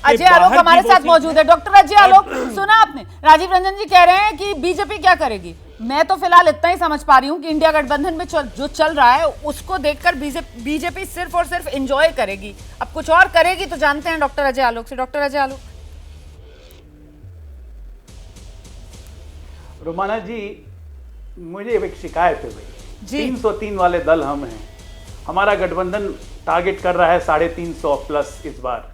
अजय आलोक हमारे साथ मौजूद है। डॉक्टर अजय आलोक, सुना आपने, राजीव रंजन जी कह रहे हैं कि बीजेपी क्या करेगी। मैं तो फिलहाल इतना ही समझ पा रही हूँ कि इंडिया गठबंधन में जो चल रहा है उसको देखकर बीजेपी सिर्फ और सिर्फ एंजॉय करेगी। अब कुछ और करेगी तो जानते हैं डॉक्टर अजय आलोक से। डॉक्टर अजय आलोक। रोमाना जी, मुझे एक शिकायत है भाई, 303 वाले दल हम हैं, हमारा गठबंधन टारगेट कर रहा है 350 प्लस इस बार,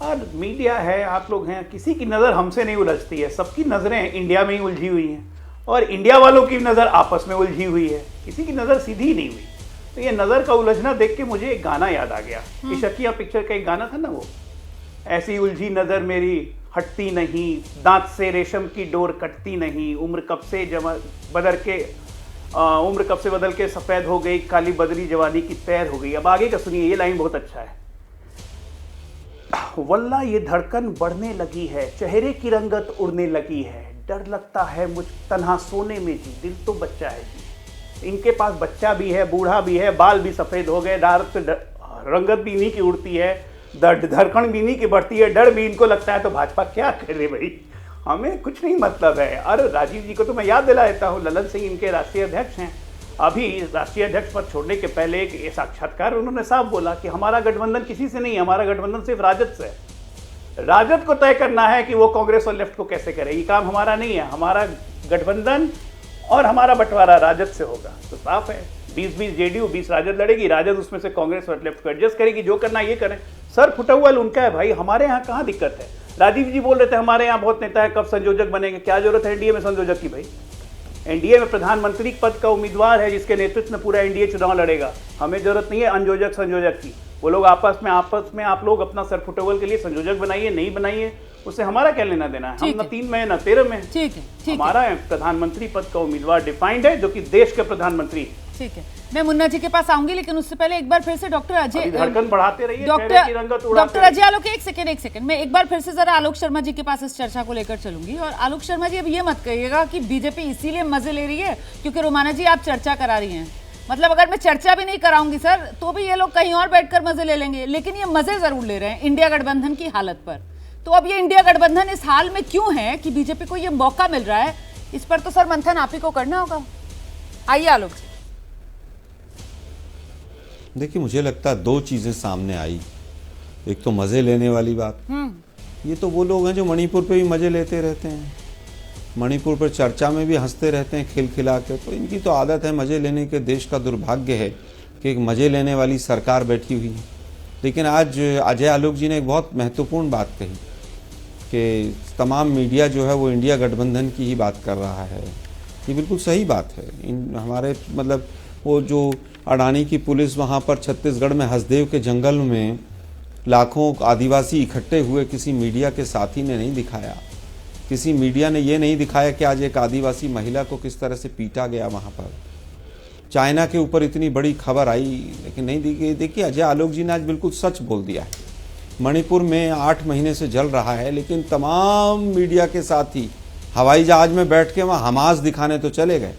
और मीडिया है, आप लोग हैं, किसी की नज़र हमसे नहीं उलझती है, सबकी नज़रें इंडिया में ही उलझी हुई हैं और इंडिया वालों की नज़र आपस में उलझी हुई है, किसी की नज़र सीधी नहीं हुई। तो ये नज़र का उलझना देख के मुझे एक गाना याद आ गया, इशकिया पिक्चर का एक गाना था ना, वो ऐसी उलझी नज़र मेरी हटती नहीं, दांत से रेशम की डोर कटती नहीं, उम्र कब से बदल के सफ़ेद हो गई, काली बदरी जवानी की तैर हो गई। अब आगे का सुनिए, ये लाइन बहुत अच्छा है। वल्ला ये धड़कन बढ़ने लगी है, चेहरे की रंगत उड़ने लगी है, डर लगता है मुझ तन्हा सोने में जी, दिल तो बच्चा है जी। इनके पास बच्चा भी है, बूढ़ा भी है, बाल भी सफ़ेद हो गए, रंगत भी इन्हीं की उड़ती है, धड़कन भी इन्हीं की बढ़ती है, डर भी इनको लगता है। तो भाजपा क्या करे भाई, हमें कुछ नहीं मतलब है। और राजीव जी को तो मैं याद दिला देता हूँ, ललन सिंह इनके राष्ट्रीय अध्यक्ष हैं, अभी राष्ट्रीय अध्यक्ष पद छोड़ने के पहले एक साक्षात्कार उन्होंने साफ बोला कि हमारा गठबंधन किसी से नहीं है, हमारा गठबंधन सिर्फ राजद से है। राजद को तय करना है कि वो कांग्रेस और लेफ्ट को कैसे करे, ये काम हमारा नहीं है, हमारा गठबंधन और हमारा बंटवारा राजद से होगा। तो साफ है, 20-20 जेडीयू, 20 राजद लड़ेगी, राजद उसमें से कांग्रेस और लेफ्ट को एडजस्ट करेगी, जो करना ये करें। सर फुटा हुआ उनका है भाई, हमारे यहाँ कहाँ दिक्कत है। राजीव जी बोल रहे थे हमारे यहाँ बहुत नेता है, कब संयोजक बनेंगे, क्या जरूरत है एनडीए में संयोजक की भाई। एनडीए में प्रधानमंत्री पद का उम्मीदवार है जिसके नेतृत्व में पूरा एनडीए चुनाव लड़ेगा, हमें जरूरत नहीं है अनुयोजक संयोजक की। वो लोग आपस में आप लोग अपना सर फुटबॉल के लिए संयोजक बनाइए, नहीं बनाइए, उससे हमारा क्या लेना देना है। हम ना 3 में ना 13 में, ठीक है, हमारा प्रधानमंत्री पद का उम्मीदवार डिफाइंड है, जो कि देश के प्रधानमंत्री। ठीक है, मैं मुन्ना जी के पास आऊंगी, लेकिन उससे पहले एक बार फिर से डॉक्टर अजय, धड़कन बढ़ाते रहिए, डॉक्टर अजय आलोक, एक सेकंड, मैं एक बार फिर से जरा आलोक शर्मा जी के पास इस चर्चा को लेकर चलूंगी। और आलोक शर्मा जी, अब ये मत कहिएगा कि बीजेपी इसीलिए मजे ले रही है क्योंकि रोमाना जी आप चर्चा करा रही हैं। मतलब अगर मैं चर्चा भी नहीं कराऊंगी सर, तो भी ये लोग कहीं और बैठकर मजे ले लेंगे, लेकिन ये मजे जरूर ले रहे हैं इंडिया गठबंधन की हालत पर। तो अब ये इंडिया गठबंधन इस हाल में क्यों है कि बीजेपी को ये मौका मिल रहा है, इस पर तो सर मंथन आप ही को करना होगा। आइए आलोक। देखिए, मुझे लगता है 2 चीजें सामने आई। एक तो मजे लेने वाली बात, ये तो वो लोग हैं जो मणिपुर पे भी मजे लेते रहते हैं, मणिपुर पर चर्चा में भी हंसते रहते हैं खिलखिला के, तो इनकी तो आदत है मजे लेने के। देश का दुर्भाग्य है कि एक मजे लेने वाली सरकार बैठी हुई है। लेकिन आज अजय आलोक जी ने एक बहुत महत्वपूर्ण बात कही कि तमाम मीडिया जो है वो इंडिया गठबंधन की ही बात कर रहा है। ये बिल्कुल सही बात है। हमारे मतलब वो जो अडानी की पुलिस वहाँ पर छत्तीसगढ़ में हसदेव के जंगल में लाखों आदिवासी इकट्ठे हुए, किसी मीडिया के साथी ने नहीं दिखाया, किसी मीडिया ने ये नहीं दिखाया कि आज एक आदिवासी महिला को किस तरह से पीटा गया वहाँ पर। चाइना के ऊपर इतनी बड़ी खबर आई, लेकिन नहीं दिखी। देखिए, अजय आलोक जी ने आज बिल्कुल सच बोल दिया है। मणिपुर में 8 महीने से जल रहा है, लेकिन तमाम मीडिया के साथी हवाई जहाज में बैठ के वहाँ हमास दिखाने तो चले गए,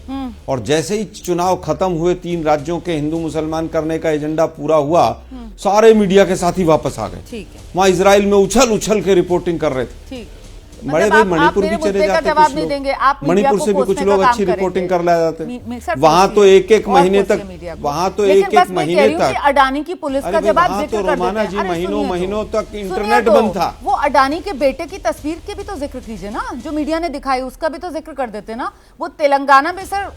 और जैसे ही चुनाव खत्म हुए, 3 राज्यों के हिंदू मुसलमान करने का एजेंडा पूरा हुआ, सारे मीडिया के साथी वापस आ गए। वहाँ इजराइल में उछल के रिपोर्टिंग कर रहे थे। बड़े भाई मणिपुर भी चले जाते, कुछ लोग मणिपुर से भी कुछ लोग अच्छी रिपोर्टिंग कर ले जाते। वहाँ तो एक महीने तक, अडानी की पुलिस का जवाब जिक्र कर रोमाना जी, महीनों तक इंटरनेट बंद था। वो अडानी के बेटे की तस्वीर के भी तो जिक्र कीजिए ना, जो मीडिया ने दिखाई, उसका भी तो जिक्र कर देते ना। वो तेलंगाना में सर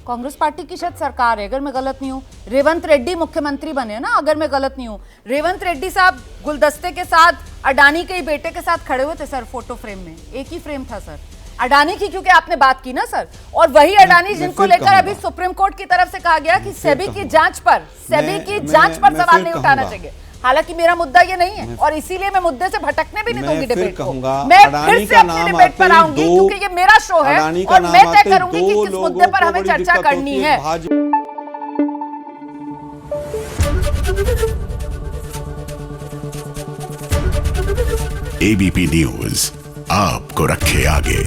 कांग्रेस पार्टी की शायद सरकार है, अगर मैं गलत नहीं हूँ, रेवंत रेड्डी मुख्यमंत्री बने ना, अगर मैं गलत नहीं हूँ। रेवंत रेड्डी साहब गुलदस्ते के साथ अडानी के बेटे के साथ खड़े हुए थे सर, फोटो फ्रेम में, एक ही फ्रेम था सर, अडानी की, क्योंकि आपने बात की ना सर। और वही अडानी जिनको लेकर अभी सुप्रीम कोर्ट की तरफ से कहा गया कि सेबी की जांच पर सवाल नहीं उठाना चाहिए। हालांकि मेरा मुद्दा ये नहीं है, और इसीलिए मैं मुद्दे से भटकने भी नहीं दूंगी डिबेट को। मैं फिर से अपनी डिबेट पर आऊंगी, क्योंकि ये मेरा शो है और मैं तय करूंगी कि किस मुद्दे पर हमें चर्चा करनी है। एबीपी न्यूज आपको रखे आगे।